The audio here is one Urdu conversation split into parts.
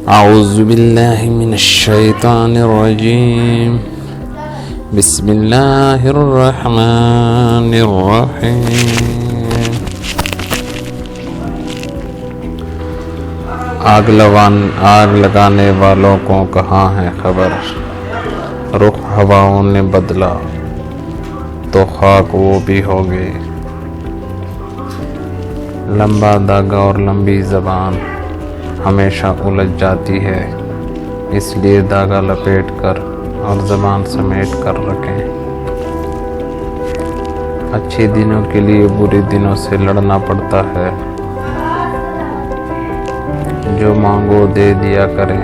اعوذ باللہ من الشیطان الرجیم بسم اللہ الرحمن الرحیم آگ لگانے والوں کو کہاں ہے خبر، رخ ہواؤں نے بدلا تو خاک وہ بھی ہو گئے۔ لمبا داغا اور لمبی زبان ہمیشہ الجھ جاتی ہے، اس لیے داغا لپیٹ کر اور زبان سمیٹ کر رکھیں۔ اچھے دنوں کے لیے برے دنوں سے لڑنا پڑتا ہے، جو مانگو دے دیا کرے۔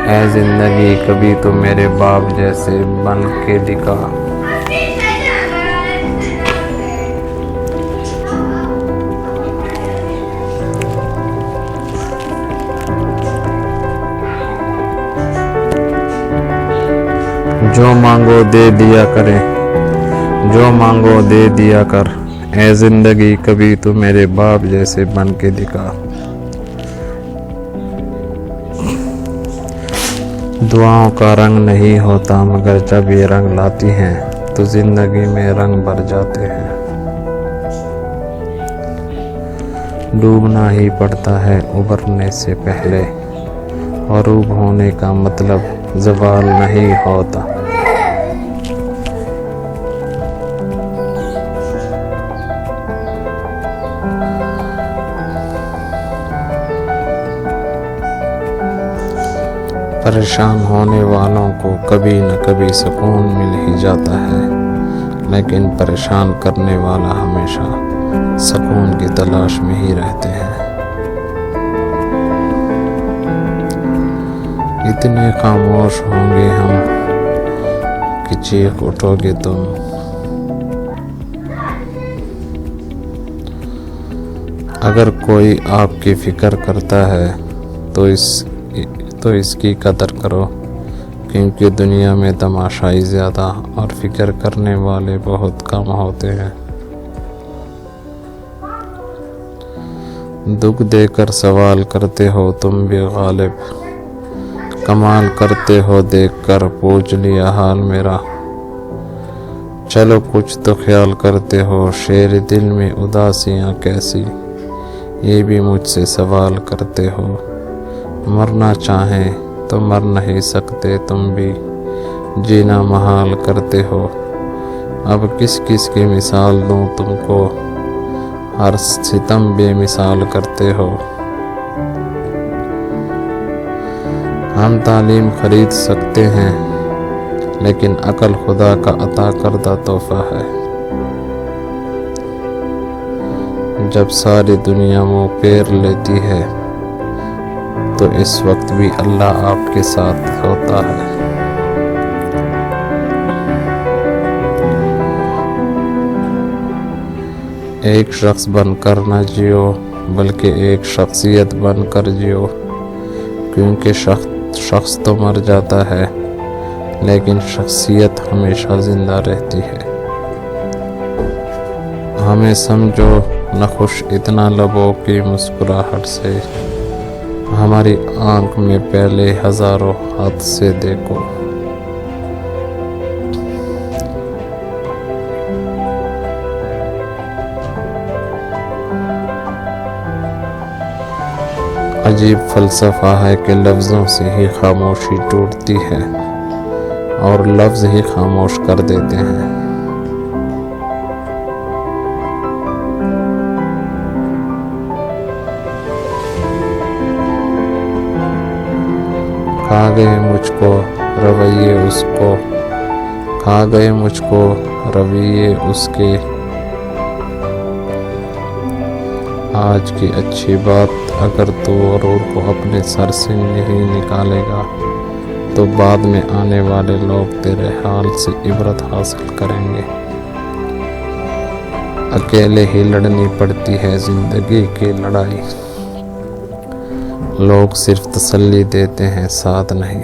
اے زندگی کبھی تو میرے باپ جیسے بن کے دکھا۔ جو مانگو دے دیا کرے، جو مانگو دے دیا کر، اے زندگی کبھی تو میرے باپ جیسے بن کے دکھا۔ دعاؤں کا رنگ نہیں ہوتا، مگر جب یہ رنگ لاتی ہیں تو زندگی میں رنگ بھر جاتے ہیں۔ ڈوبنا ہی پڑتا ہے ابھرنے سے پہلے، غروب ہونے کا مطلب زوال نہیں ہوتا۔ پریشان ہونے والوں کو کبھی نہ کبھی سکون مل ہی جاتا ہے، لیکن پریشان کرنے والا ہمیشہ سکون کی تلاش میں ہی رہتے ہیں۔ اتنے خاموش ہوں گے ہم کہ چیخ اٹھو گے تم۔ اگر کوئی آپ کی فکر کرتا ہے تو اس کی قدر کرو، کیونکہ دنیا میں تماشائی زیادہ اور فکر کرنے والے بہت کم ہوتے ہیں۔ دکھ دے کر سوال کرتے ہو تم بھی غالب، کمال کرتے ہو دیکھ کر پوچھ لیا حال میرا۔ چلو کچھ تو خیال کرتے ہو شیر دل میں اداسیاں کیسی، یہ بھی مجھ سے سوال کرتے ہو۔ مرنا چاہیں تو مر نہیں سکتے تم بھی، جینا محال کرتے ہو۔ اب کس کس کی مثال دوں تم کو، ہر ستم بے مثال کرتے ہو۔ ہم تعلیم خرید سکتے ہیں، لیکن عقل خدا کا عطا کردہ تحفہ ہے۔ جب ساری دنیا منہ پھیر لیتی ہے تو اس وقت بھی اللہ آپ کے ساتھ ہوتا ہے۔ ایک شخص بن کر نہ جیو، بلکہ ایک شخصیت بن کر جیو، کیونکہ شخص تو مر جاتا ہے، لیکن شخصیت ہمیشہ زندہ رہتی ہے۔ ہمیں سمجھو نہ خوش اتنا لبوں کی مسکراہٹ سے، ہماری آنکھ میں پہلے ہزاروں ہاتھ سے دیکھو۔ عجیب فلسفہ ہے کہ لفظوں سے ہی خاموشی ٹوٹتی ہے اور لفظ ہی خاموش کر دیتے ہیں۔ کھا گئے مجھ کو رویے اس کو، کھا گئے مجھ کو رویے اس کے۔ آج کی اچھی بات اگر تو غرور کو اپنے سر سے نہیں نکالے گا تو بعد میں آنے والے لوگ تیرے حال سے عبرت حاصل کریں گے۔ اکیلے ہی لڑنی پڑتی ہے زندگی کی لڑائی، لوگ صرف تسلی دیتے ہیں ساتھ نہیں۔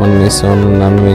1999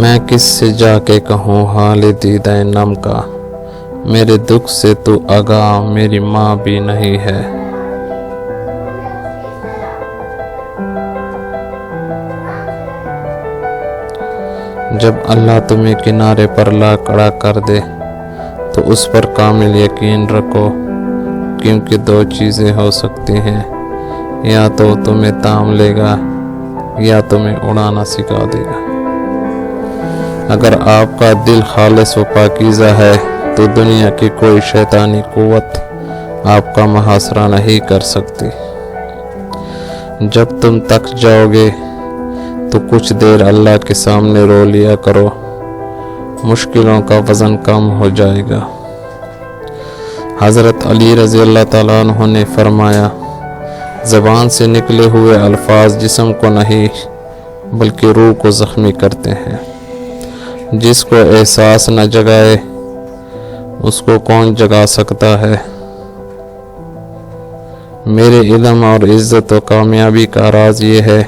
میں کس سے جا کے کہوں حال دیدہ نم کا، میرے دکھ سے تو آگاہ میری ماں بھی نہیں ہے۔ جب اللہ تمہیں کنارے پر لا کھڑا کر دے تو اس پر کامل یقین رکھو، کیونکہ دو چیزیں ہو سکتی ہیں، یا تو تمہیں تام لے گا یا تمہیں اڑانا سکھا دے گا۔ اگر آپ کا دل خالص و پاکیزہ ہے تو دنیا کی کوئی شیطانی قوت آپ کا محاصرہ نہیں کر سکتی۔ جب تم تک جاؤ گے تو کچھ دیر اللہ کے سامنے رو لیا کرو، مشکلوں کا وزن کم ہو جائے گا۔ حضرت علی رضی اللہ تعالیٰ عنہ نے فرمایا، زبان سے نکلے ہوئے الفاظ جسم کو نہیں بلکہ روح کو زخمی کرتے ہیں۔ جس کو احساس نہ جگائے اس کو کون جگا سکتا ہے؟ میرے علم اور عزت و کامیابی کا راز یہ ہے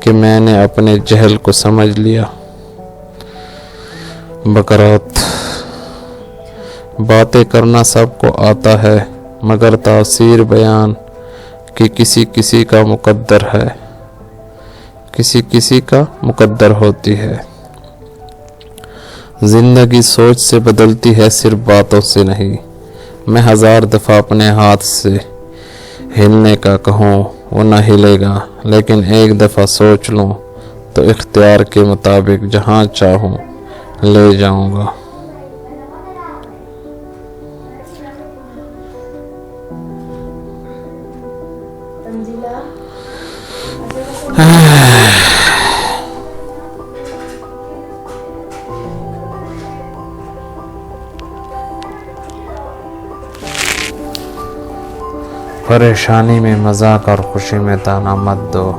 کہ میں نے اپنے جہل کو سمجھ لیا۔ بکرات باتیں کرنا سب کو آتا ہے، مگر تفسیر بیان کہ کسی کسی کا مقدر ہے، کسی کسی کا مقدر ہوتی ہے۔ زندگی سوچ سے بدلتی ہے، صرف باتوں سے نہیں۔ میں 1000 دفعہ اپنے ہاتھ سے ہلنے کا کہوں وہ نہ ہلے گا، لیکن ایک دفعہ سوچ لوں تو اختیار کے مطابق جہاں چاہوں لے جاؤں گا۔ پریشانی میں مذاق اور خوشی میں تانا مت دو،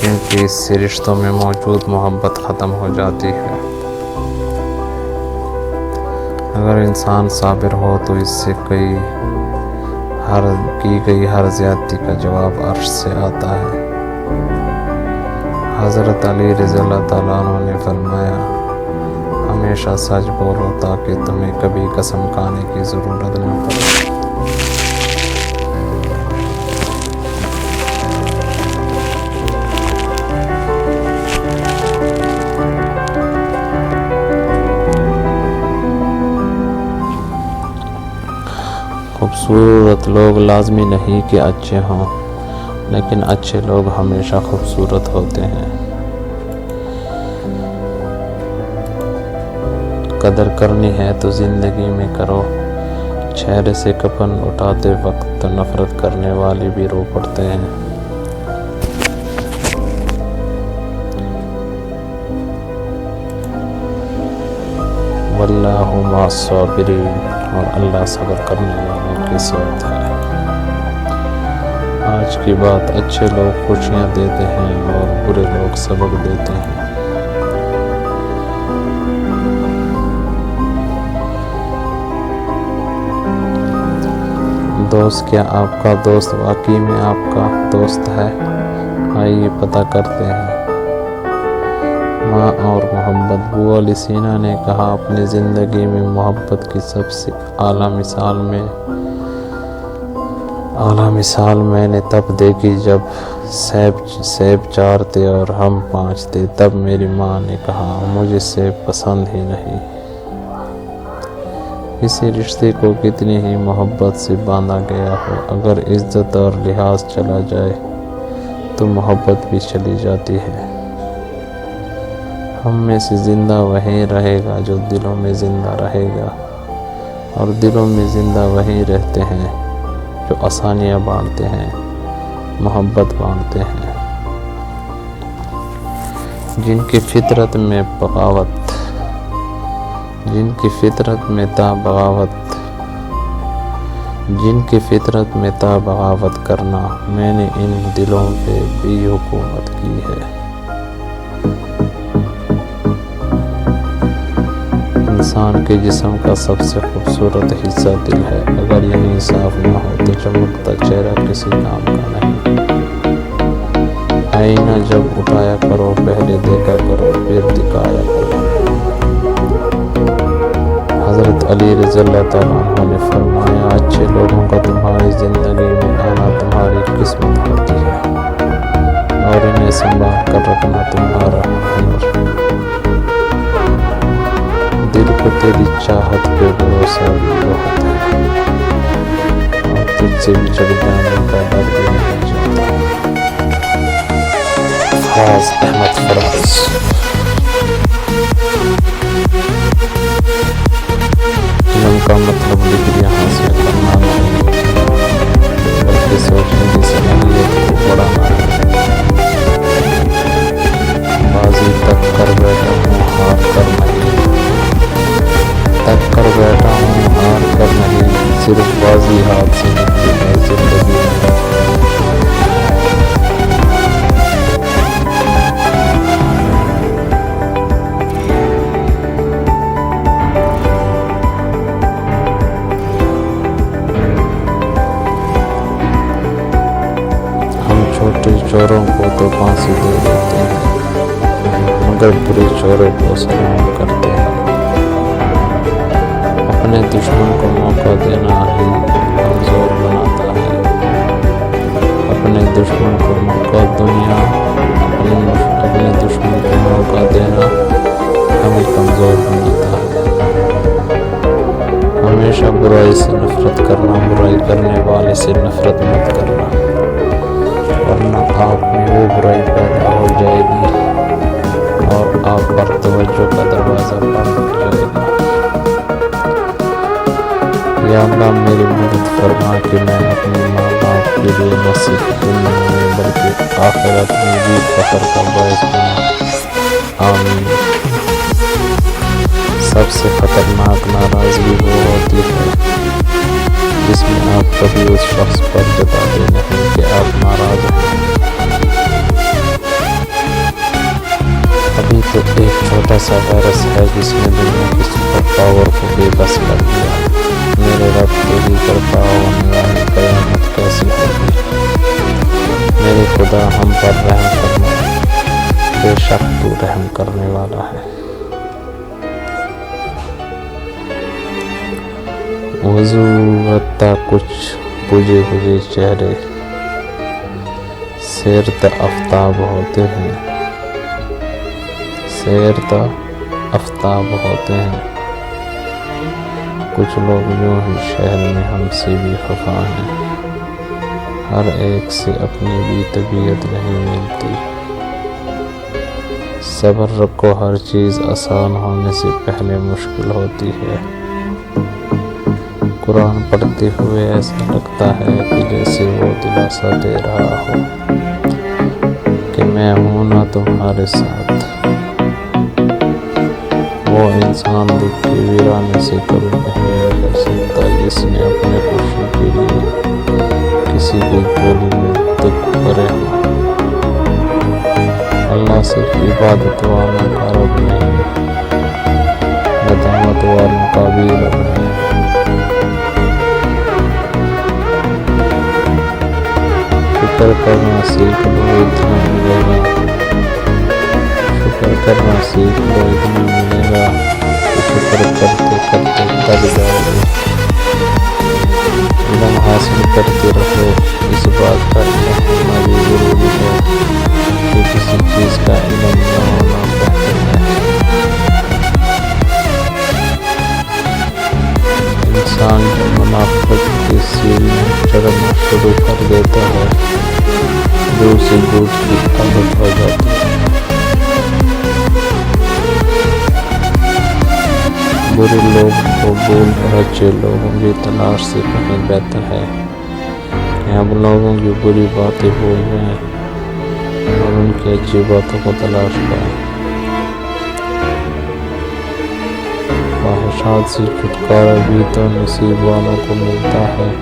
کیونکہ اس سے رشتوں میں موجود محبت ختم ہو جاتی ہے۔ اگر انسان صابر ہو تو اس سے کی گئی ہر زیادتی کا جواب عرش سے آتا ہے۔ حضرت علی رضی اللہ تعالیٰ عنہ نے فرمایا، ہمیشہ سچ بولو تاکہ تمہیں کبھی قسم کھانے کی ضرورت نہ پڑے۔ خوبصورت لوگ لازمی نہیں کہ اچھے ہوں، لیکن اچھے لوگ ہمیشہ خوبصورت ہوتے ہیں۔ قدر کرنی ہے تو زندگی میں کرو، چہرے سے کفن اٹھاتے وقت نفرت کرنے والے بھی رو پڑتے ہیں۔ واللہ مع الصابرین، اور اللہ صبر کرنے والوں کے ساتھ ہے۔ آج کی بات، اچھے لوگ خوشیاں دیتے ہیں اور برے لوگ سبق دیتے ہیں۔ دوست، کیا آپ کا دوست واقعی میں آپ کا دوست ہے؟ آئیے پتہ کرتے ہیں۔ ماں اور محبت۔ ابو علی سینا نے کہا، اپنی زندگی میں محبت کی سب سے اعلیٰ مثال میں نے تب دیکھی جب سیب 4 تھے اور ہم 5 تھے۔ تب میری ماں نے کہا، مجھے سیب پسند ہی نہیں۔ کسی رشتے کو کتنی ہی محبت سے باندھا گیا ہو، اگر عزت اور لحاظ چلا جائے تو محبت بھی چلی جاتی ہے۔ ہم میں سے زندہ وہی رہے گا جو دلوں میں زندہ رہے گا، اور دلوں میں زندہ وہی رہتے ہیں جو آسانیاں بانٹتے ہیں، محبت بانٹتے ہیں۔ جن کی فطرت میں تھا بغاوت کرنا، میں نے ان دلوں پہ بھی حکومت کی ہے۔ انسان کے جسم کا سب سے خوبصورت حصہ دل ہے، اگر یہی صاف نہ ہو تو چمکتا چہرہ کسی کام کا نہیں۔ آئینہ جب اٹھایا کرو پہلے دیکھا کرو پھر دکھایا کرو۔ حضرت علی رضی اللہ تعالیٰ عنہ نے فرمایا اچھے لوگوں کا تمہاری زندگی میں آنا تمہاری قسمت ہوتی ہے اور انہیں سنبھال کر رکھنا تمہارا ہنر۔ دل کو تیری چاہت پہ بھروسہ بھی بہت ہے اور تجھ سے بچھڑ جانے کا ڈر بھی نہیں جاتا۔ فراز احمد فراز۔ علم کا مطلب ڈگریاں حاصل کرنا نہیں بلکہ سوچنے کی صلاحیت کو بڑھانا ہے۔ بازی تک کر بیٹھا ہوں ہار کر نہیں، تک کر بیٹھا ہوں ہار کر نہیں، صرف بازی ہاتھ سے نکلی ہے زندگی میں۔ چھوٹے چوروں کو تو پھانسی دے دیتے ہیں مگر برے چوروں کو سلام کرتے ہیں۔ اپنے دشمن کو موقع دینا ہی کمزور بناتا ہے۔ اپنے دشمن کو موقع اپنے دشمن کو موقع دینا ہمیں کمزور بناتا ہے۔ ہمیشہ برائی سے نفرت کرنا، برائی کرنے والے سے نفرت مت کرنا ورنہ آپ میں وہ برائی پیدا ہو جائے گی اور آپ پر توجہ کا دروازہ بند ہو جائے گا۔ یا اللہ میری مدد فرما کہ میں اپنے ماں باپ کے لیے نہ صرف دنیا میں بلکہ آخرت میں بھی فخر کا باعث بنا۔ آمین۔ سب سے خطرناک ناراضگی وہ ہوتی ہے جس میں آپ کبھی اس شخص پر جتاتے نہیں کہ آپ ناراض ہیں۔ ابھی تو ایک چھوٹا سا وائرس ہے جس نے دنیا کی سپر پاور کو بے بس کر دیا۔ میرے رب تیری برپا ہونے والی قیامت کیسی ہوگی؟ میرے خدا ہم پر رحم کرنا، بے شک تو رحم کرنے والا ہے۔ وضو رتا کچھ بجھے بجھے چہرے سیرتا آفتاب ہوتے ہیں، سیرتا آفتاب ہوتے ہیں۔ کچھ لوگ یوں ہی شہر میں ہم سے بھی خفا ہیں، ہر ایک سے اپنی بھی طبیعت نہیں ملتی۔ صبر رکھو، ہر چیز آسان ہونے سے پہلے مشکل ہوتی ہے۔ قرآن پڑھتے ہوئے ایسا لگتا ہے کہ جیسے وہ دلاسا دے رہا ہو کہ میں ہوں نا تمہارے ساتھ۔ وہ انسان دکھ کے ویرانے سے کبھی نہیں نکل سکتا جس نے اپنے خوشی کے لیے کسی کی گولی میں دکھ بھرے ہوں۔ اللہ صرف عبادت والوں کا رب نہیں، ندامت والوں کا بھی رب ہے۔ شکر کرنا سیکھ لو اتنا ملے گا، شکر کرنا سیکھ لو اتنا ملے گا کہ شکر کرتے کرتے تب جاؤ گے۔ علم حاصل کرتے رہو، اس بات کا علم ہونا بھی ضروری ہے کہ کسی چیز کا علم نہ ہونا بہتر ہے۔ انسان جب منافقت کی سیڑھیاں چڑھنا شروع کر دیتا ہے دور سے جھوٹ کی عادت ہو جاتی ہے۔ برے لوگ کو بول کر اچھے لوگوں کی تلاش سے کہیں بہتر ہے کہ ہم لوگوں کی بری باتیں بھول جائیں اور ان کی اچھی باتوں کو تلاش کریں۔ خواہشات سے چھٹکارا بھی تو نصیب والوں کو ملتا ہے۔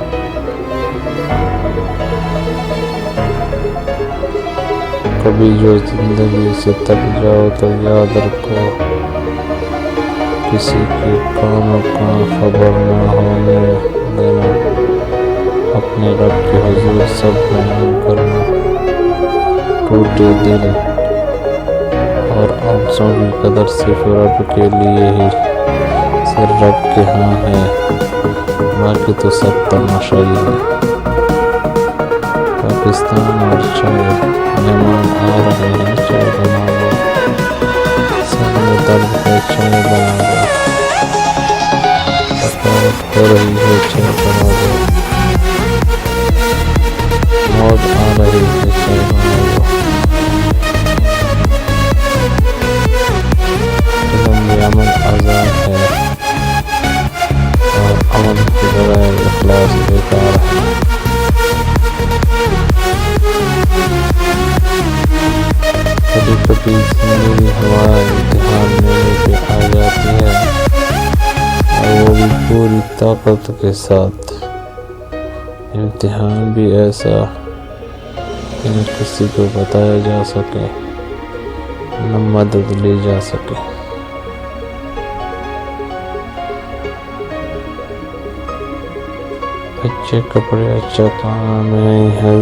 کبھی جو زندگی سے تب جاؤ تو یاد رکھو کسی کے کانوں کا خبر نہ ہونے دینا، اپنے رب کے حضور سب بیان کرنا۔ ٹوٹے دل اور عرصوں کی قدر صرف رب کے لیے ہی، صرف رب کے ہاں ہے، باقی تو سب تماشائی ہے۔ پاکستان اور چائے، مہمان آ رہے ہیں چائے بنا لو، سب میں درد ہے چائے بنا لو، تھکاوٹ ہو رہی ہے چائے بنا لو، موت آ رہی ہے چائے بنا لو، علم میں عمل آزاد ہے اور عمل کے بغیر اخلاص بیکار ہے۔ کبھی کبھی زندگی ہوا امتحان لینے پہ آ جاتی ہے، اور وہ بھی پوری طاقت کے ساتھ۔ امتحان بھی ایسا کہ نہ کسی کو بتایا جا سکے، نہ مدد لی جا سکے۔ اچھے کپڑے اچھا کھانا میں ہے،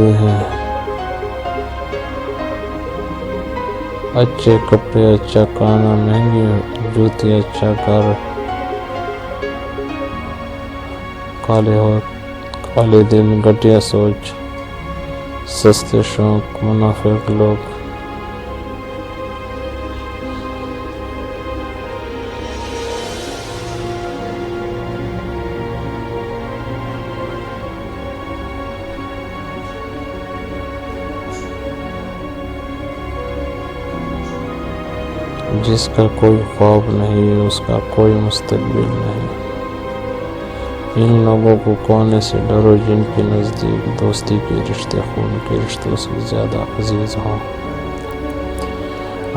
اچھے کپڑے اچھا کھانا مہنگی جوتی اچھا گھر، کالے دل گھٹیا سوچ، سستے شوق منافق لوگ۔ جس کا کوئی خواب نہیں اس کا کوئی مستقبل نہیں۔ ان لوگوں کو کونے سے ڈرو جن کے نزدیک دوستی کے رشتے خون کے رشتوں سے زیادہ عزیز ہوں۔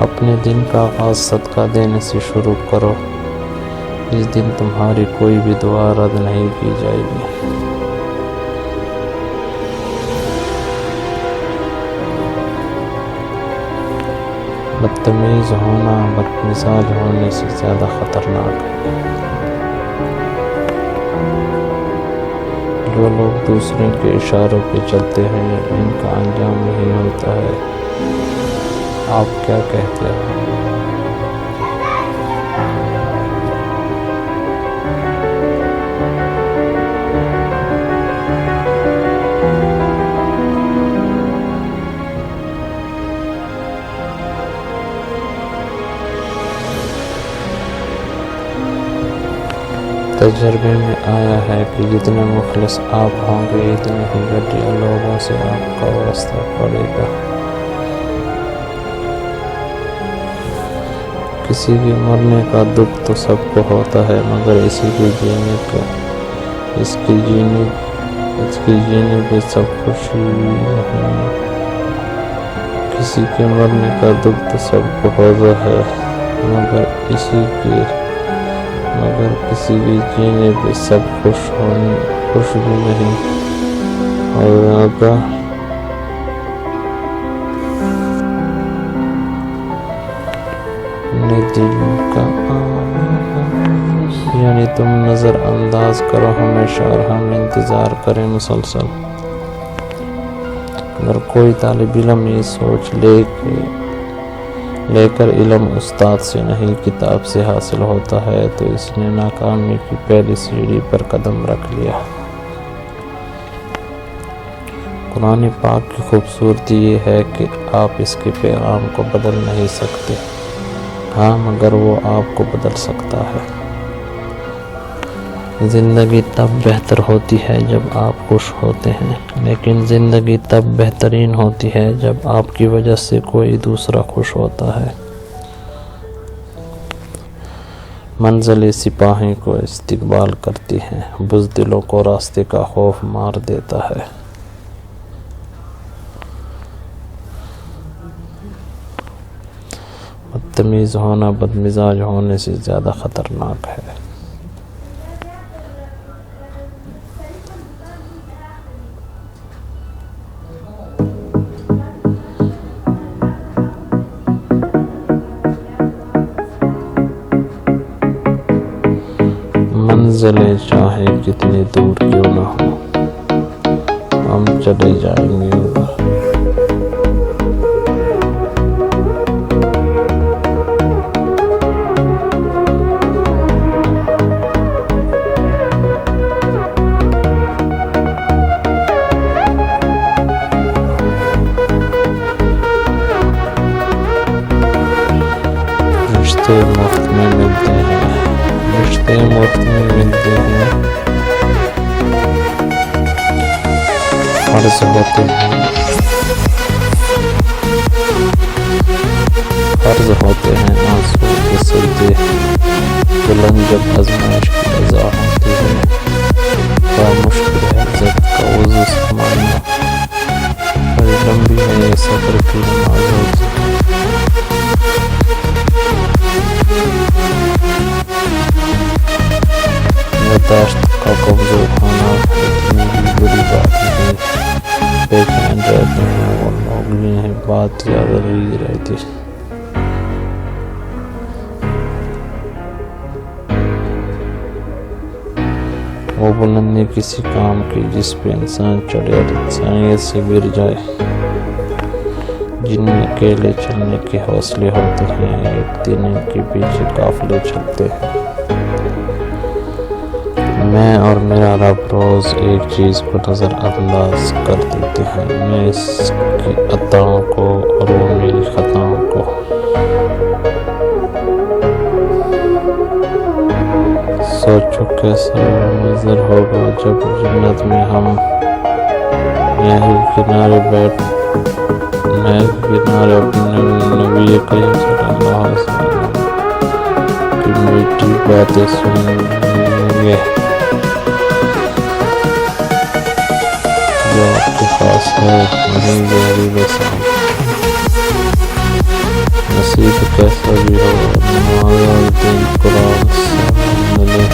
اپنے دن کا آغاز صدقہ دینے سے شروع کرو، اس دن تمہاری کوئی بھی دعا رد نہیں کی جائے گی۔ بدتمیز ہونا بدمزاج ہونے سے زیادہ خطرناک ہے۔ جو لوگ دوسروں کے اشاروں پہ چلتے ہیں ان کا انجام نہیں ہوتا ہے۔ آپ کیا کہتے ہیں؟ تجربے میں آیا ہے کہ جتنے مخلص آپ ہوں گے اتنے ہی گھٹیا لوگوں سے آپ کا واسطہ پڑے گا۔ کسی کے مرنے کا دکھ تو سب کو ہوتا ہے مگر اس کی جینے پہ سب خوشی نہیں۔ کسی کے مرنے کا دکھ تو سب کو ہوتا ہے مگر کسی کے جینے پہ سب خوش بھی نہیں ہوگا۔ دل کا یعنی تم نظر انداز کرو ہمیشہ اور ہم انتظار کریں مسلسل۔ اگر کوئی طالب علم یہ سوچ لے کر علم استاد سے نہیں کتاب سے حاصل ہوتا ہے تو اس نے ناکامی کی پہلی سیڑھی پر قدم رکھ لیا۔ قرآن پاک کی خوبصورتی یہ ہے کہ آپ اس کے پیغام کو بدل نہیں سکتے، ہاں مگر وہ آپ کو بدل سکتا ہے۔ زندگی تب بہتر ہوتی ہے جب آپ خوش ہوتے ہیں، لیکن زندگی تب بہترین ہوتی ہے جب آپ کی وجہ سے کوئی دوسرا خوش ہوتا ہے۔ منزل سپاہی کو استقبال کرتی ہے، بزدلوں کو راستے کا خوف مار دیتا ہے۔ بدتمیز ہونا بدمزاج ہونے سے زیادہ خطرناک ہے۔ منزلیں چاہے کتنی دور کیوں نہ ہو ہم چلے جائیں گے۔ رشتے مفت میں ملتے ہیں، رشتے مفت میں ملتے ہیں، فرض ہوتے ہیں، فرض ہوتے ہیں آنسو کے سجدے، بلند جب آزمائش کی رضا ہوتی ہے، کیا مشکل ہے عزت کا وضو سنبھالنا، بڑی لمبی ہے یہ سفر کی نماز ہوتی ہے، یادداشت کا قبضہ اٹھانا اتنی بھی بری بات نہیں، بے چین رہتے ہیں اور لوگ یہ بات یاد رہتی ہے۔ وہ بلندی کسی کام کی جس پہ انسان چڑھے اور انسانیت سے گر جائے، جن میں اکیلے چلنے کے حوصلے ہوتے ہیں، ایک دن ان کے پیچھے قافلے چلتے ہیں۔ میں اور میرا رب روز ایک چیز کو نظر انداز کر دیتے ہیں، میں اس کی عطاؤں کو اور وہ میری خطاؤں کو۔ سوچو کیسا منظر ہوگا جب جنت میں ہم نہر کنارے اپنے نبی کریم صلی اللہ علیہ وسلم کی میٹھی باتیں سنیں گے جو آپ کے پاس ہے، وہیں گہری بسام۔ نصیب کیسا بھی ہو، نماز اور دین قرآن سب ملے،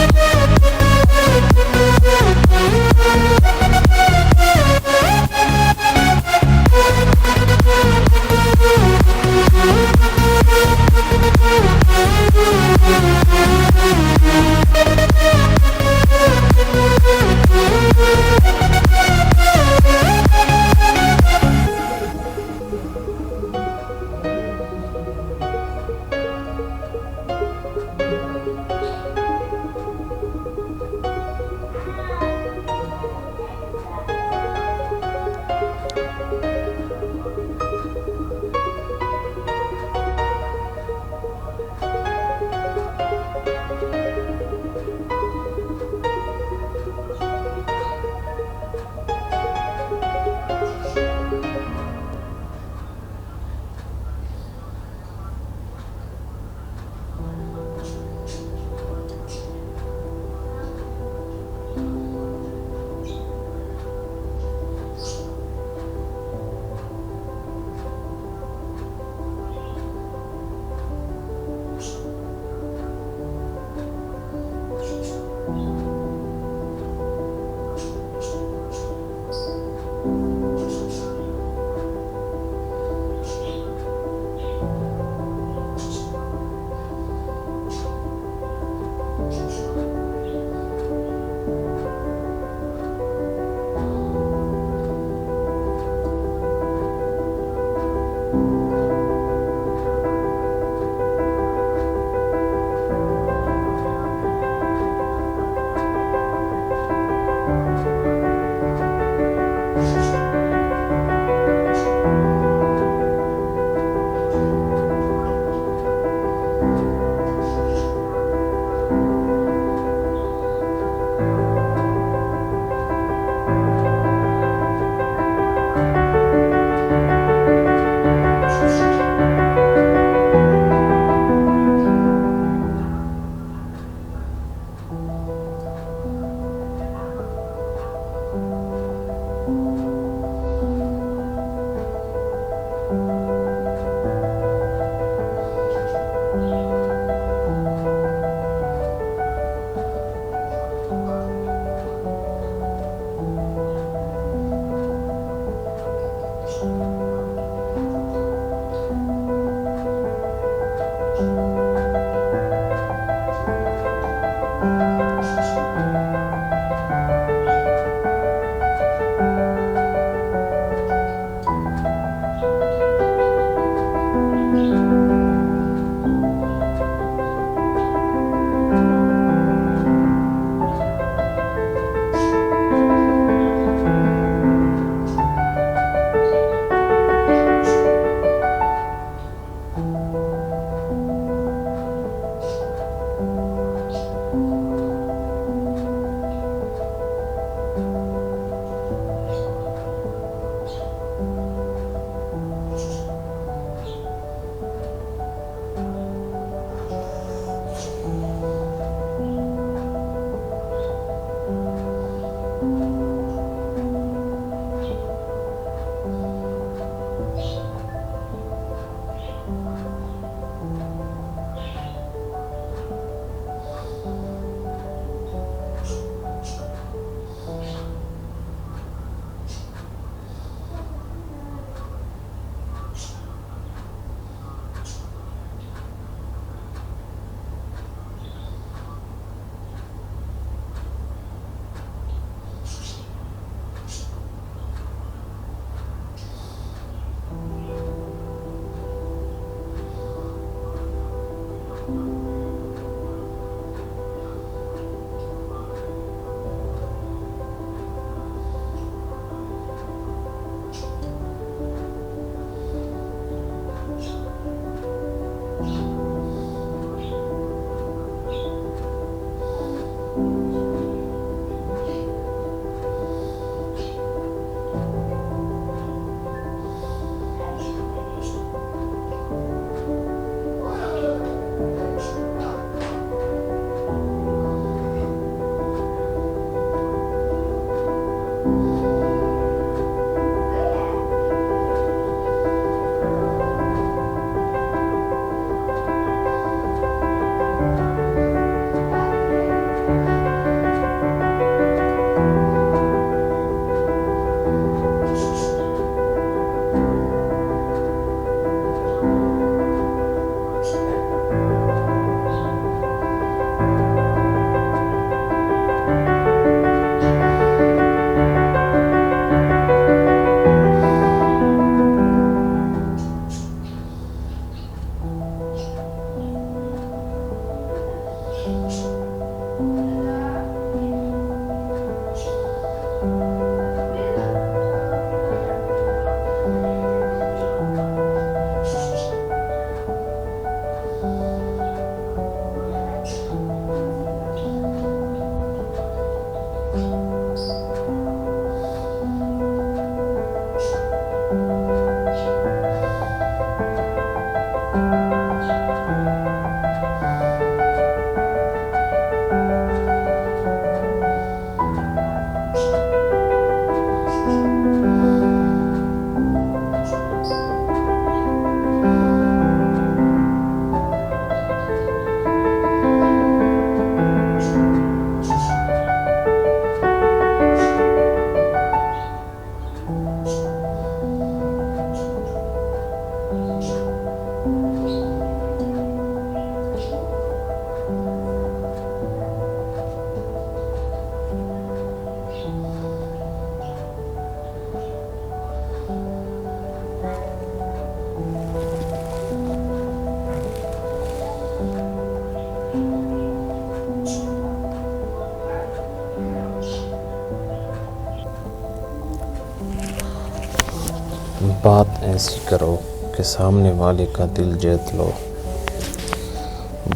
بات ایسی کرو کہ سامنے والے کا دل جیت لو،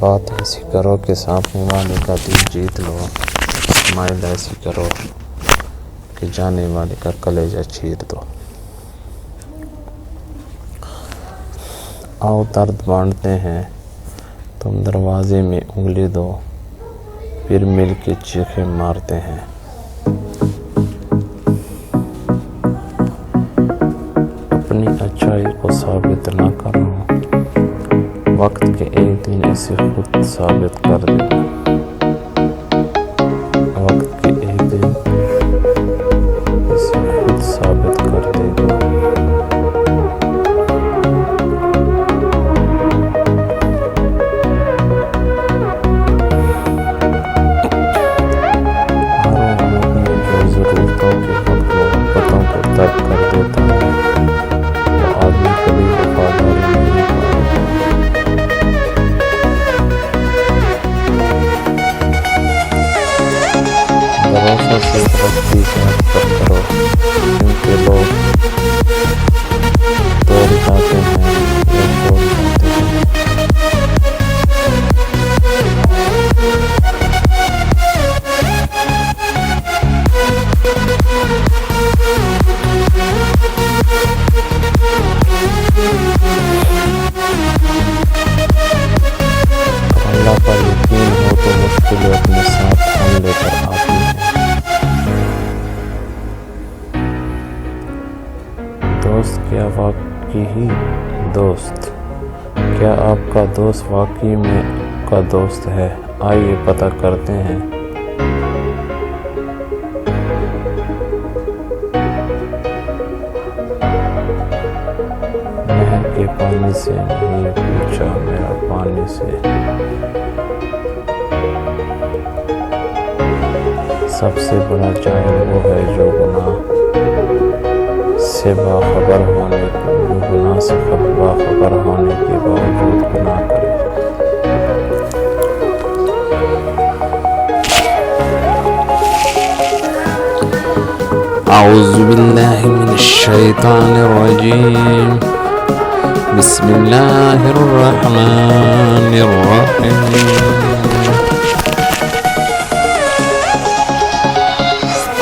بات ایسی کرو کہ سامنے والے کا دل جیت لو، اسمائل ایسی کرو کہ جانے والے کا کلیجہ چیر دو۔ آؤ درد بانٹتے ہیں، تم دروازے میں انگلی دو، پھر مل کے چیخیں مارتے ہیں۔ اپنی اچھائی کو ثابت نہ کرو، وقت کے ایک دن اسے خود ثابت کر دے گا، وقت کے ایک دن اسے خود ثابت کر دے گا۔ جو ضرورتوں کے وقت محبتوں کو ترک کر دیتا ہے، وہ آدمی کبھی وفاداری نہیں پائے گا۔ بھروسہ صرف رب کی ذات پر کرو، کیونکہ لوگ توڑ جاتے ہیں یا چھوڑ جاتے ہیں۔ اللہ پر یقین ہو تو مشکلیں اپنے ساتھ ہم لے کر آتی ہیں۔ دوست کیا واقعی دوست، کیا آپ کا دوست واقعی میں آپ کا دوست ہے؟ آئیے پتہ کرتے ہیں۔ نہر کے پانی سے نہیں پوچھا میرا پانی سے، سب سے بڑا جاہل وہ ہے جو گناہ سے باخبر ہونے کے باوجود گناہ کرے۔ اعوذ باللہ من الشیطان الرجیم، بسم اللہ الرحمن الرحیم۔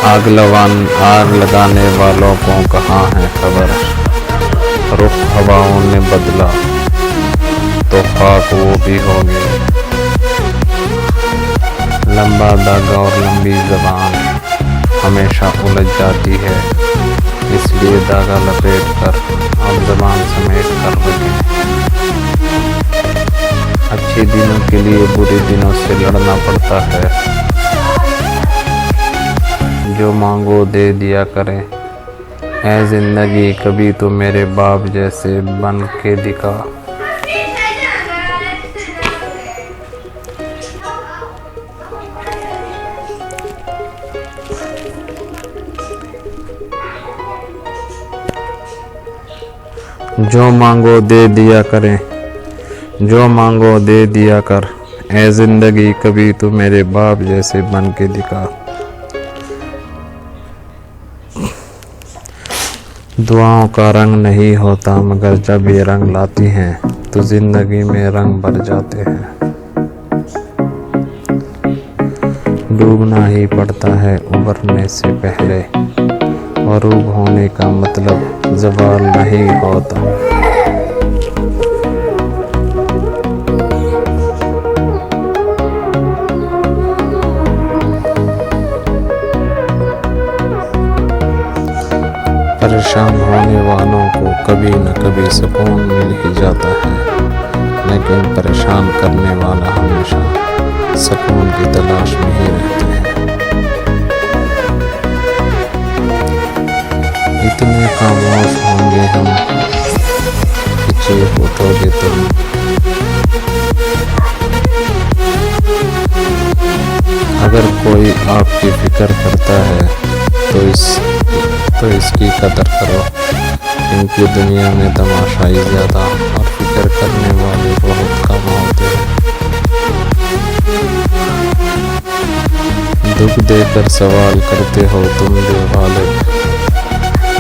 آگ لگانے والوں کو کہاں ہے خبر، رخ ہواؤں نے بدلا تو خاک وہ بھی ہوگے۔ لمبا داغ اور لمبی زبان ہمیشہ الجھ جاتی ہے، اس لیے داغا لپیٹ کر اب زبان سمیٹ کر رکھیں۔ اچھے دنوں کے لیے برے دنوں سے لڑنا پڑتا ہے، جو مانگو دے دیا کرے۔ اے زندگی کبھی تو میرے باپ جیسے بن کے دکھا۔ جو مانگو دے دیا کرے، جو مانگو دے دیا کر، اے زندگی کبھی تو میرے باپ جیسے بن کے دکھا۔ دعاؤں کا رنگ نہیں ہوتا مگر جب یہ رنگ لاتی ہیں تو زندگی میں رنگ بھر جاتے ہیں۔ ڈوبنا ہی پڑتا ہے ابھرنے سے پہلے، غروب ہونے کا مطلب زوال نہیں ہوتا۔ پریشان ہونے والوں کو کبھی نہ کبھی سکون مل ہی جاتا ہے، لیکن پریشان کرنے والا ہمیشہ سکون کی تلاش میں ہی رہتے ہیں۔ اتنے خاموش ہوں گے ہم کہ چیخ اٹھو گے تم۔ اگر کوئی آپ کی فکر کرتا ہے تو اس کی قدر کرو، کیونکہ دنیا میں تماشائی زیادہ اور فکر کرنے والے بہت کم ہوتے ہیں۔ دکھ دے کر سوال کرتے ہو تم بے غالب،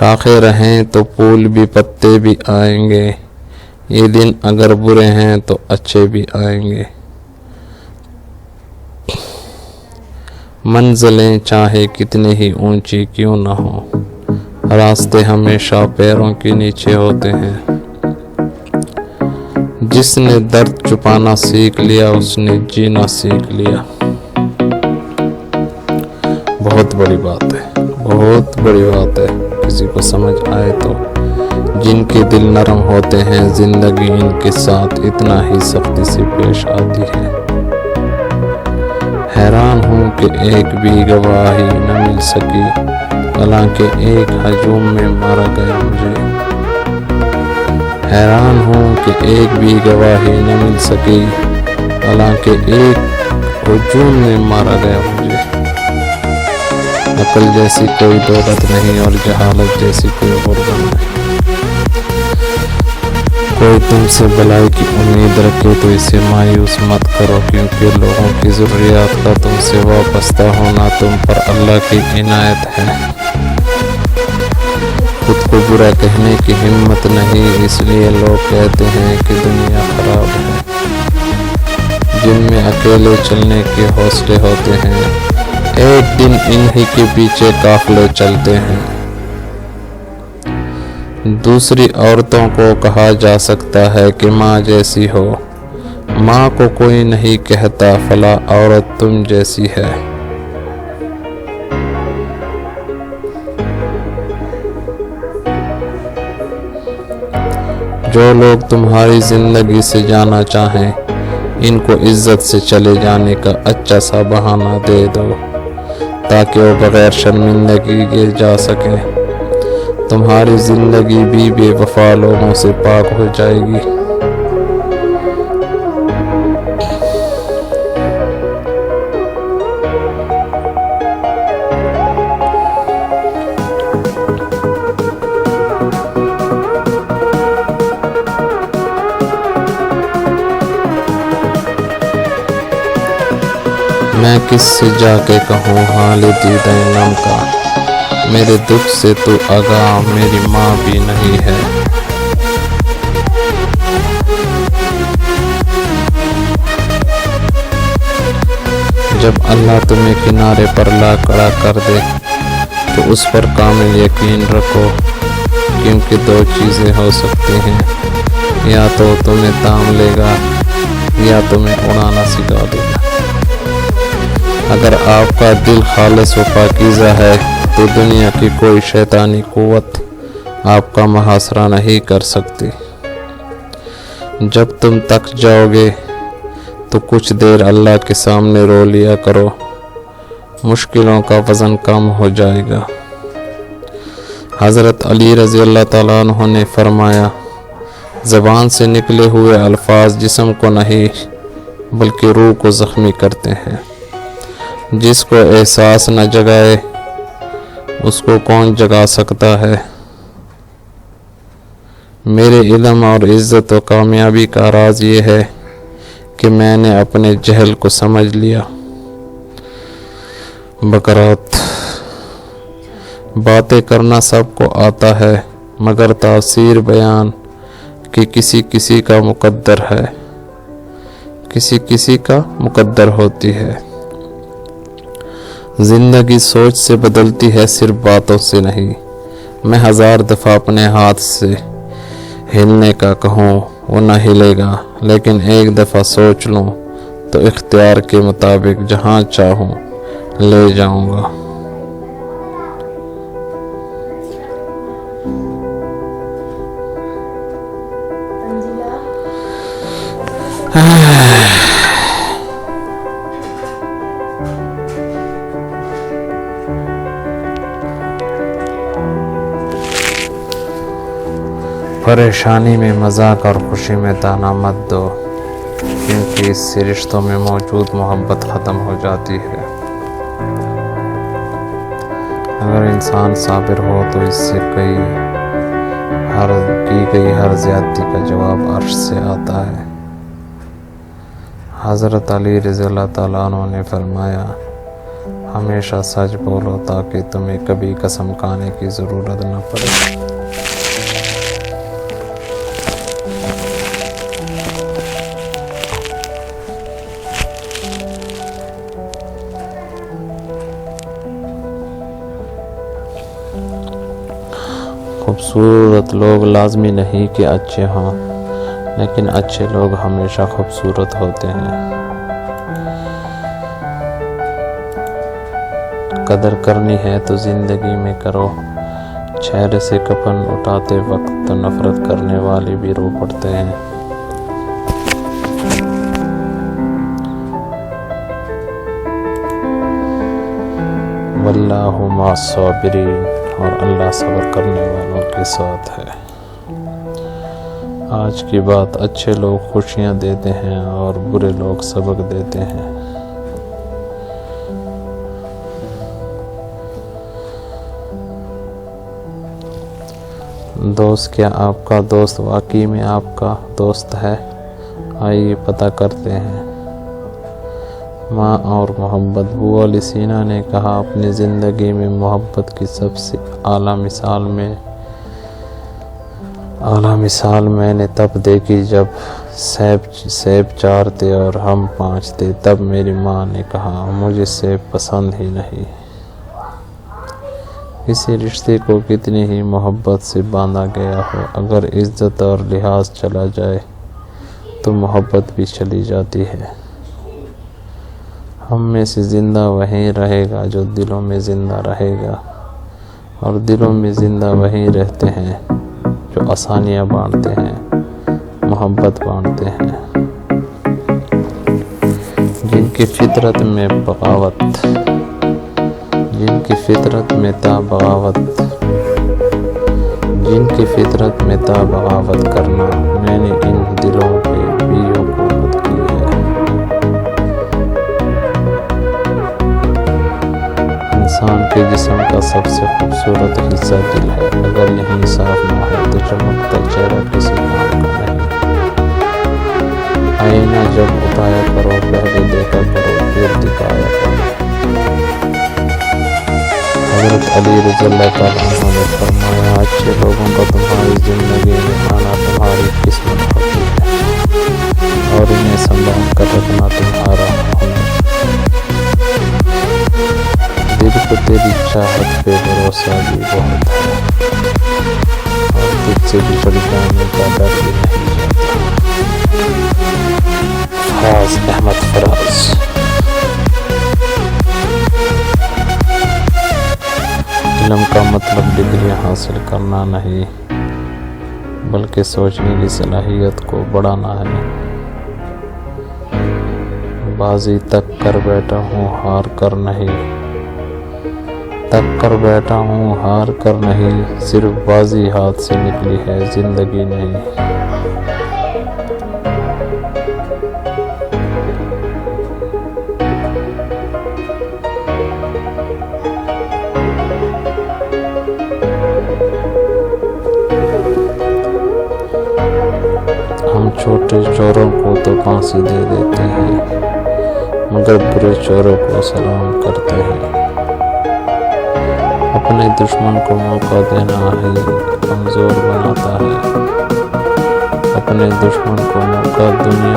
شاخیں رہیں تو پھول بھی پتے بھی آئیں گے، یہ دن اگر برے ہیں تو اچھے بھی آئیں گے۔ منزلیں چاہے کتنی ہی اونچی کیوں نہ ہوں، راستے ہمیشہ پیروں کے نیچے ہوتے ہیں۔ جس نے درد چھپانا سیکھ لیا اس نے جینا سیکھ لیا۔ بہت بڑی بات ہے، بہت بڑی بات ہے، کسی کو سمجھ آئے تو۔ جن کے دل نرم ہوتے ہیں زندگی ان کے ساتھ اتنا ہی سختی سے پیش آتی ہے۔ حیران ہوں کہ ایک بھی گواہی نہ مل سکی، حالانکہ ایک ہجوم میں مارا گیا مجھے۔ حیران ہوں کہ ایک بھی گواہی نہ مل سکی، حالانکہ ایک ہجوم میں مارا گیا مجھے۔ عقل جیسی کوئی دولت نہیں اور جہالت جیسی کوئی غربت نہیں۔ کوئی تم سے بلائی کی امید رکھے تو اسے مایوس مت کرو، کیونکہ لوگوں کی ضروریات کا تم سے وابستہ ہونا تم پر اللہ کی عنایت ہے۔ خود کو برا کہنے کی ہمت نہیں، اس لیے لوگ کہتے ہیں کہ دنیا خراب ہے۔ جن میں اکیلے چلنے کے حوصلے ہوتے ہیں، ایک دن انہی کے پیچھے قافلے چلتے ہیں۔ دوسری عورتوں کو کہا جا سکتا ہے کہ ماں جیسی ہو، ماں کو کوئی نہیں کہتا فلاں عورت تم جیسی ہے۔ جو لوگ تمہاری زندگی سے جانا چاہیں ان کو عزت سے چلے جانے کا اچھا سا بہانہ دے دو تاکہ وہ بغیر شرمندگی کے جا سکیں۔ تمہاری زندگی بھی بے وفا لوگوں سے پاک ہو جائے گی۔ میں کس سے جا کے کہوں حال دیدہ نم کا، میرے دکھ سے تو آگاہ میری ماں بھی نہیں ہے۔ جب اللہ تمہیں کنارے پر لا کھڑا کر دے تو اس پر کامل یقین رکھو، کیونکہ دو چیزیں ہو سکتی ہیں، یا تو تمہیں تام لے گا یا تمہیں اڑانا سکھا دے گا۔ اگر آپ کا دل خالص و پاکیزہ ہے تو دنیا کی کوئی شیطانی قوت آپ کا محاصرہ نہیں کر سکتی۔ جب تم تک جاؤ گے تو کچھ دیر اللہ کے سامنے رو لیا کرو، مشکلوں کا وزن کم ہو جائے گا۔ حضرت علی رضی اللہ تعالیٰ عنہ نے فرمایا، زبان سے نکلے ہوئے الفاظ جسم کو نہیں بلکہ روح کو زخمی کرتے ہیں۔ جس کو احساس نہ جگائے اس کو کون جگا سکتا ہے؟ میرے علم اور عزت و کامیابی کا راز یہ ہے کہ میں نے اپنے جہل کو سمجھ لیا۔ بکرات باتیں کرنا سب کو آتا ہے، مگر تفسیر بیان کہ کسی کا مقدر ہے، کسی کا مقدر ہوتی ہے۔ زندگی سوچ سے بدلتی ہے، صرف باتوں سے نہیں۔ میں 1000 دفعہ اپنے ہاتھ سے ہلنے کا کہوں وہ نہ ہلے گا، لیکن ایک دفعہ سوچ لوں تو اختیار کے مطابق جہاں چاہوں لے جاؤں گا۔ پریشانی میں مذاق اور خوشی میں تانا مت دو، کیونکہ اس سے رشتوں میں موجود محبت ختم ہو جاتی ہے۔ اگر انسان صابر ہو تو اس سے کی گئی ہر زیادتی کا جواب عرش سے آتا ہے۔ حضرت علی رضی اللہ تعالیٰ عنہ نے فرمایا، ہمیشہ سچ بولو تاکہ تمہیں کبھی قسم کھانے کی ضرورت نہ پڑے۔ خوبصورت لوگ لازمی نہیں کہ اچھے ہوں، لیکن اچھے لوگ ہمیشہ خوبصورت ہوتے ہیں۔ قدر کرنی ہے تو زندگی میں کرو، چہرے سے کفن اٹھاتے وقت تو نفرت کرنے والے بھی رو پڑتے ہیں۔ واللہ مع الصابرین، اور اللہ صبر کرنے والوں کے ساتھ ہے۔ آج کی بات، اچھے لوگ خوشیاں دیتے ہیں اور برے لوگ سبق دیتے ہیں۔ دوست، کیا آپ کا دوست واقعی میں آپ کا دوست ہے؟ آئیے پتہ کرتے ہیں۔ ماں اور محبت۔ ابو علی سینا نے کہا، اپنی زندگی میں محبت کی سب سے اعلیٰ مثال میں نے تب دیکھی جب سیب 4 تھے اور ہم 5 تھے۔ تب میری ماں نے کہا، مجھے سیب پسند ہی نہیں۔ کسی رشتے کو کتنی ہی محبت سے باندھا گیا ہو، اگر عزت اور لحاظ چلا جائے تو محبت بھی چلی جاتی ہے۔ ہم میں سے زندہ وہیں رہے گا جو دلوں میں زندہ رہے گا، اور دلوں میں زندہ وہیں رہتے ہیں جو آسانیاں بانٹتے ہیں، محبت بانٹتے ہیں۔ جن کی فطرت میں تھا بغاوت کرنا، میں نے ان دلوں پہ بھی حکومت کی ہے۔ انسان کے جسم کا سب سے خوبصورت حصہ دل ہے، اگر یہیں صاف نہ ہو تو چمکتا چہرہ کسی کام کا نہیں۔ آئینہ جب اٹھایا کرو، پہلے دیکھا کرو پھر دکھایا کرو۔ حضرت علی رضی اللہ تعالیٰ عنہ نے فرمایا، اچھے لوگوں کا تمہاری زندگی میں آنا تمہاری قسمت ہوتی ہے، اور انہیں سنبھال کر رکھنا تمہارا ہنر۔ دل کو تیری چاہت پہ بھروسہ بھی بہت ہے، اور تجھ سے بچھڑ جانے کا ڈر بھی نہیں جاتا۔ فراز احمد فراز۔ علم کا مطلب ڈگریاں حاصل کرنا نہیں، بلکہ سوچنے کی صلاحیت کو بڑھانا ہے۔ بازی تک کر بیٹھا ہوں ہار کر نہیں، صرف بازی ہاتھ سے نکلی ہے، زندگی نہیں۔ ہم چھوٹے چوروں کو تو پھانسی دے دیتے ہیں، مگر برے چوروں کو سلام کرتے ہیں۔ اپنے دشمن کو موقع دینا ہی کمزور بناتا ہے، اپنے دشمن کو موقع دینا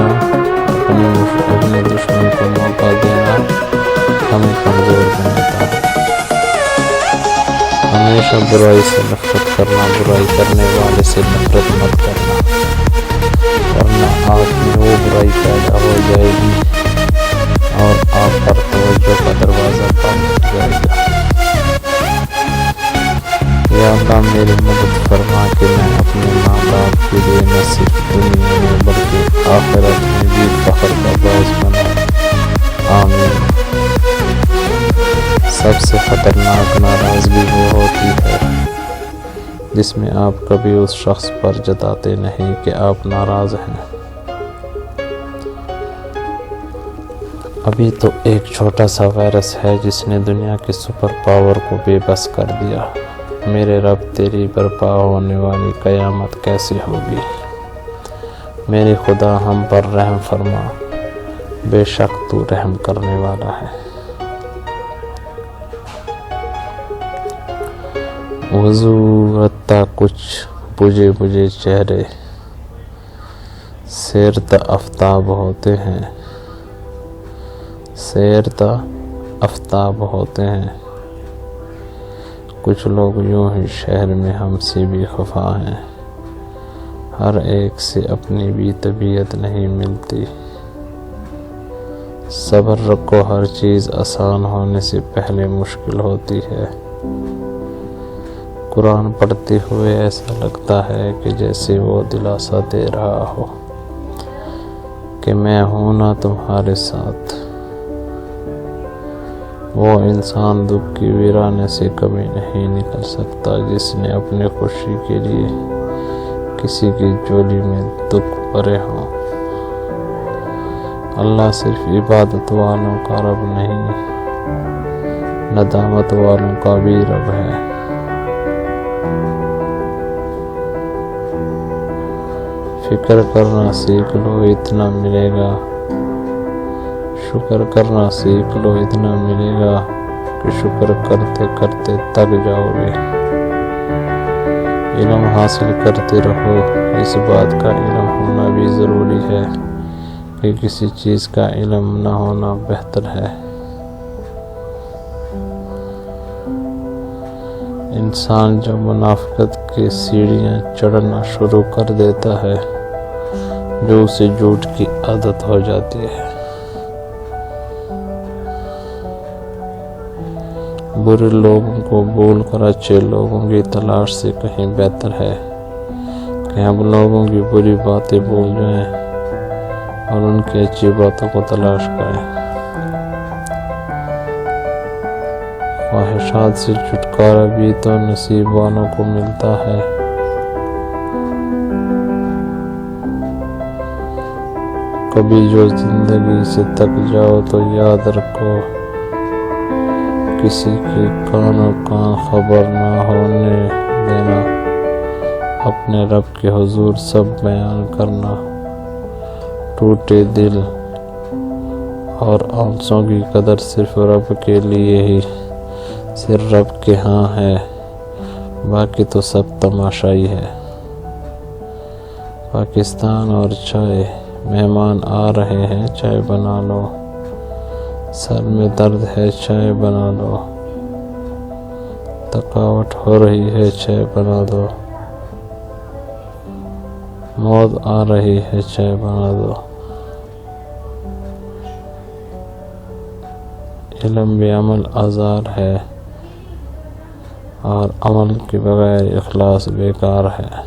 ہمیں کمزور بناتا ہے۔ ہمیشہ برائی سے نفرت کرنا، برائی کرنے والے سے نفرت مت کرنا، ورنہ آپ میں وہ برائی پیدا ہو جائے گی اور آپ پر توجہ کا دروازہ بند ہو جائے گا۔ یا اللہ میری مدد فرما کہ میں اپنے ماں باپ کے لیے نہ صرف دنیا میں بلکہ آخرت میں بھی فخر کا باعث بناؤں۔ آمین۔ سب سے خطرناک ناراضگی وہ ہوتی ہے جس میں آپ کبھی اس شخص پر جتاتے نہیں کہ آپ ناراض ہیں۔ ابھی تو ایک چھوٹا سا وائرس ہے جس نے دنیا کے سپر پاور کو بے بس کر دیا۔ میرے رب، تیری برپا ہونے والی قیامت کیسے ہوگی؟ میرے خدا ہم پر رحم فرما، بے شک تو رحم کرنے والا ہے۔ وضو رتا کچھ بجھے بجھے چہرے سیرتا آفتاب ہوتے ہیں، سیرتا آفتاب ہوتے ہیں۔ کچھ لوگ یوں ہی شہر میں ہم سے بھی خفا ہیں، ہر ایک سے اپنی بھی طبیعت نہیں ملتی۔ صبر رکھو، ہر چیز آسان ہونے سے پہلے مشکل ہوتی ہے۔ قرآن پڑھتے ہوئے ایسا لگتا ہے کہ جیسے وہ دلاسا دے رہا ہو کہ میں ہوں نا تمہارے ساتھ۔ وہ انسان دکھ کی ویرانے سے کبھی نہیں نکل سکتا جس نے اپنی خوشی کے لیے کسی کی جولی میں دکھ بھرے ہوں۔ اللہ صرف عبادت والوں کا رب نہیں، ندامت والوں کا بھی رب ہے۔ فکر کرنا سیکھ لو اتنا ملے گا، شکر کرنا سیکھ لو اتنا ملے گا کہ شکر کرتے کرتے تک جاؤ گے۔ علم حاصل کرتے رہو، اس بات کا علم ہونا بھی ضروری ہے کہ کسی چیز کا علم نہ ہونا بہتر ہے۔ انسان جب منافقت کی سیڑھیاں چڑھنا شروع کر دیتا ہے جو اسے جھوٹ کی عادت ہو جاتی ہے۔ برے لوگوں کو بھول کر اچھے لوگوں کی تلاش سے کہیں بہتر ہے کہ ہم لوگوں کی بری باتیں بھول جائیں اور ان کی اچھی باتوں کو تلاش کریں۔ خواہشات سے چھٹکارا بھی تو نصیب والوں کو ملتا ہے۔ کبھی جو زندگی سے تک جاؤ تو یاد رکھو، کسی کے کانوں کان خبر نہ ہونے دینا، اپنے رب کے حضور سب بیان کرنا۔ ٹوٹے دل اور آنسوں کی قدر صرف رب کے لیے ہی، صرف رب کے ہاں ہے، باقی تو سب تماشائی ہے۔ پاکستان اور چائے، مہمان آ رہے ہیں چائے بنا لو، سر میں درد ہے چائے بنا لو، تھکاوٹ ہو رہی ہے چائے بنا دو، موت آ رہی ہے چائے بنا دو۔ علم بھی عمل آزار ہے اور عمل کے بغیر اخلاص بیکار ہے۔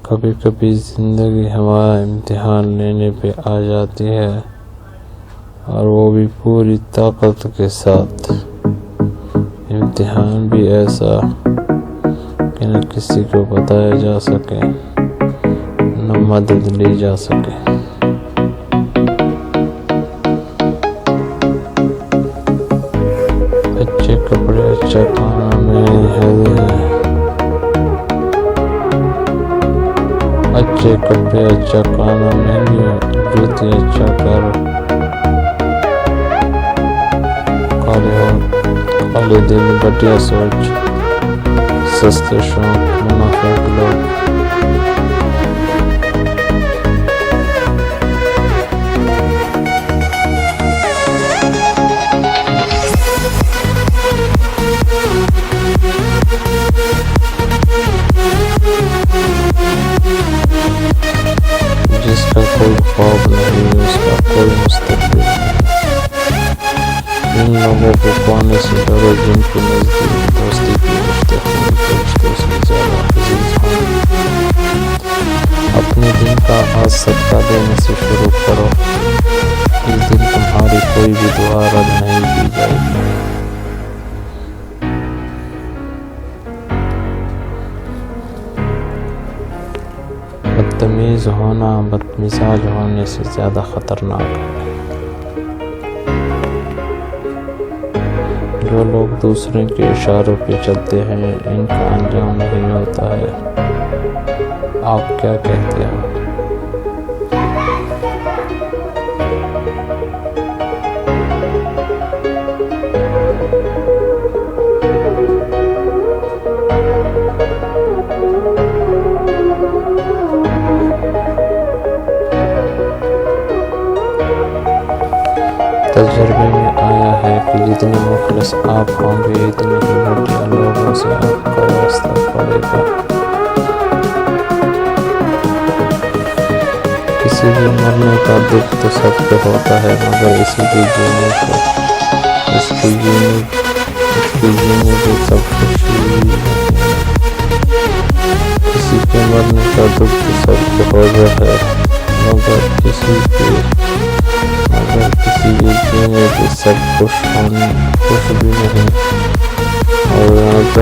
کبھی کبھی زندگی ہمارا امتحان لینے پہ آ جاتی ہے اور وہ بھی پوری طاقت کے ساتھ۔ امتحان بھی ایسا کہ نہ کسی کو بتایا جا سکے، نہ مدد لی جا سکے۔ اچھے کپڑے اچھا کھانا نہیں ہے، اچھے کپڑے اچھا کھانا مہنگی جوتے اچھا کر، کالے دل گھٹیا سوچ، سستے شوق، منافق لوگ۔ جس کا کوئی خواب نہیں اس کا کوئی مستقبل نہیں۔ ان لوگوں کو پانے سے ڈرو جن کے نزدیک دوستی کی رشتے سے زیادہ عزیز ہوں۔ اپنے دن کا آج صدقہ دینے سے شروع کرو، اس دن تمہاری کوئی بھی دعا رد نہیں کی جائے گی۔ بدتمیز ہونا بدمزاج ہونے سے زیادہ خطرناک ہے۔ جو لوگ دوسرے کے اشاروں پہ چلتے ہیں ان کا انجام نہیں ہوتا ہے۔ آپ کیا کہتے ہیں؟ تجربے میں آیا ہے کہ جتنے مخلص آپ ہوں گے اتنے ہی گھٹیا لوگوں سے آپ کا واسطہ پڑے گا۔ کسی بھی مرنے کا دکھ تو سب کو ہوتا ہے، مگر اس کے جینے کو سب خوشی نہیں۔ کسی کے مرنے کا دکھ تو سب کو ہوتا ہے، مگر کسی کے جینے پہ سب خوش بھی نہیں۔ اور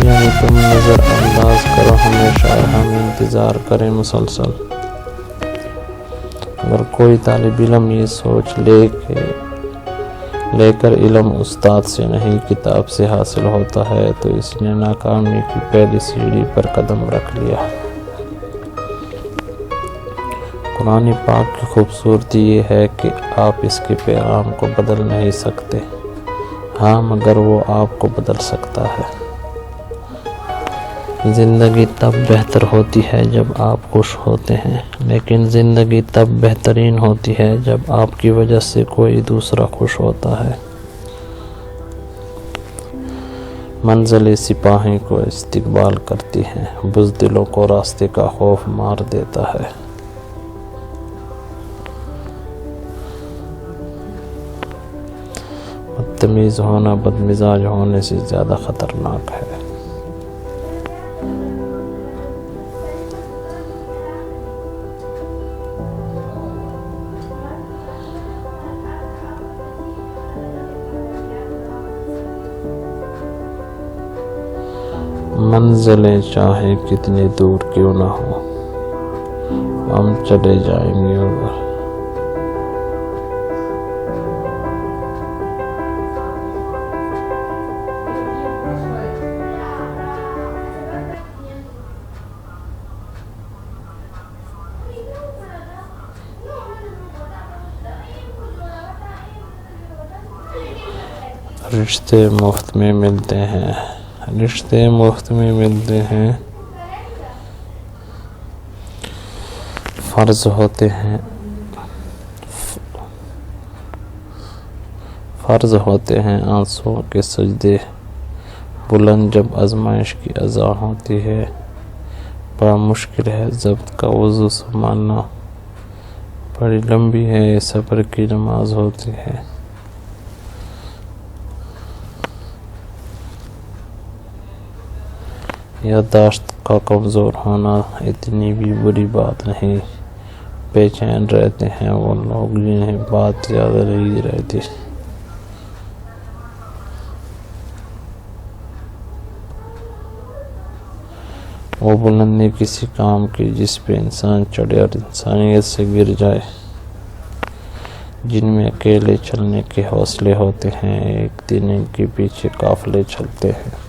یعنی تم نظر انداز کرو ہمیشہ اور ہم انتظار کریں مسلسل۔ اگر کوئی طالب علم یہ سوچ لے کر علم استاد سے نہیں کتاب سے حاصل ہوتا ہے تو اس نے ناکامی کی پہلی سیڑھی پر قدم رکھ لیا۔ قرآن پاک کی خوبصورتی یہ ہے کہ آپ اس کے پیغام کو بدل نہیں سکتے، ہاں مگر وہ آپ کو بدل سکتا ہے۔ زندگی تب بہتر ہوتی ہے جب آپ خوش ہوتے ہیں، لیکن زندگی تب بہترین ہوتی ہے جب آپ کی وجہ سے کوئی دوسرا خوش ہوتا ہے۔ منزل سپاہی کو استقبال کرتی ہے، بزدلوں کو راستے کا خوف مار دیتا ہے۔ بدتمیز ہونا بدمزاج ہونے سے زیادہ خطرناک ہے۔ منزلیں چاہے کتنی دور کیوں نہ ہو، ہم چلے جائیں گے ادھر۔ رشتے مفت میں ملتے ہیں، فرض ہوتے ہیں آنسوؤں کے سجدے بلند جب آزمائش کی اذان ہوتی ہے۔ بڑا مشکل ہے ضبط کا وضو سنبھالنا، بڑی لمبی ہے یہ صبر کی نماز ہوتی ہے۔ یادداشت کا کمزور ہونا اتنی بھی بری بات نہیں، بے چین رہتے ہیں وہ لوگ جنہیں بات یاد نہیں رہتی۔ وہ بلندی کسی کام کی جس پہ انسان چڑھے اور انسانیت سے گر جائے، جن میں اکیلے چلنے کے حوصلے ہوتے ہیں، ایک دن ان کے پیچھے قافلے چلتے ہیں۔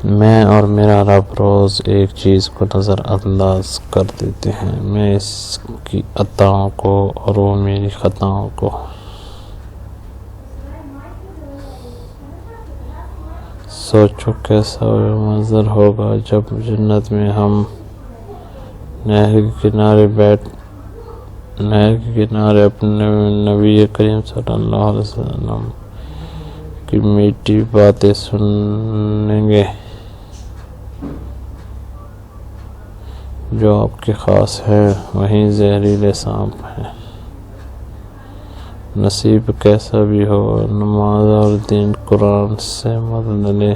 میں اور میرا رب روز ایک چیز کو نظر انداز کر دیتے ہیں، میں اس کی عطاؤں کو اور وہ میری خطاؤں کو۔ سوچو کیسا منظر ہوگا جب جنت میں ہم نہر کے کنارے اپنے نبی کریم صلی اللہ علیہ وسلم کی میٹھی باتیں سنیں گے جو آپ کے خاص ہیں، وہیں زہریلے سانپ ہیں۔ نصیب کیسا بھی ہو، نماز اور دین قرآن سے مت ڈلے۔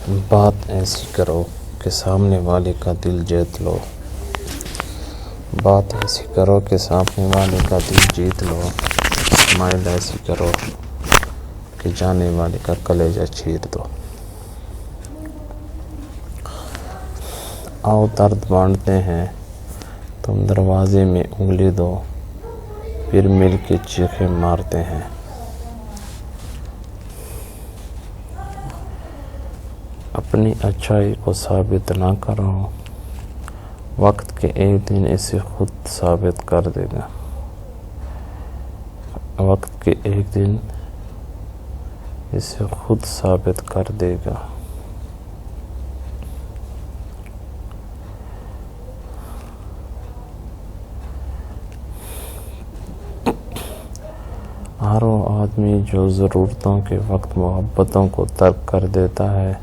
بات ایسی کرو کہ سامنے والے کا دل جیت لو، بات ایسی کرو کہ سامنے والے کا دل جیت لو، اسمائل ایسی کرو کہ جانے والے کا کلیجہ چیر دو۔ آؤ درد بانٹتے ہیں، تم دروازے میں انگلی دو، پھر مل کے چیخیں مارتے ہیں۔ اپنی اچھائی کو ثابت نہ کرو، وقت کے ایک دن اسے خود ثابت کر دے گا، وقت کے ایک دن اسے خود ثابت کر دے گا۔ ہر وہ آدمی جو ضرورتوں کے وقت محبتوں کو ترک کر دیتا ہے،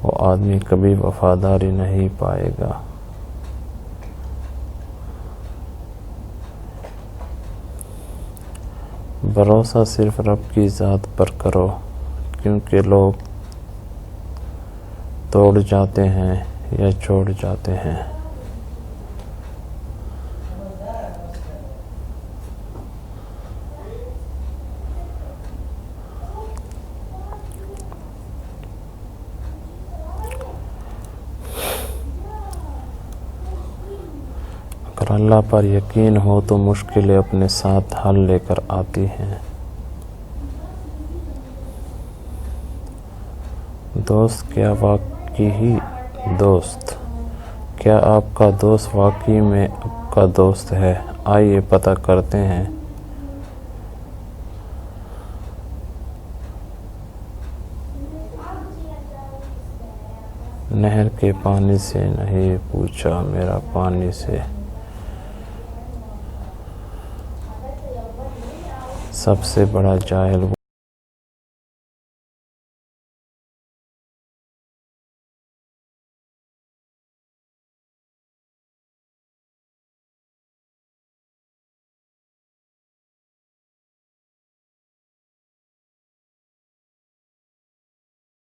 وہ آدمی کبھی وفاداری نہیں پائے گا۔ بھروسہ صرف رب کی ذات پر کرو، کیونکہ لوگ توڑ جاتے ہیں یا چھوڑ جاتے ہیں۔ اگر اللہ پر یقین ہو تو مشکلیں اپنے ساتھ حل لے کر آتی ہیں۔ دوست کیا واقعی دوست، کیا آپ کا دوست واقعی میں آپ کا دوست ہے؟ آئیے پتہ کرتے ہیں۔ نہر کے پانی سے نہیں پوچھا میرا پانی سے، سب سے بڑا جاہل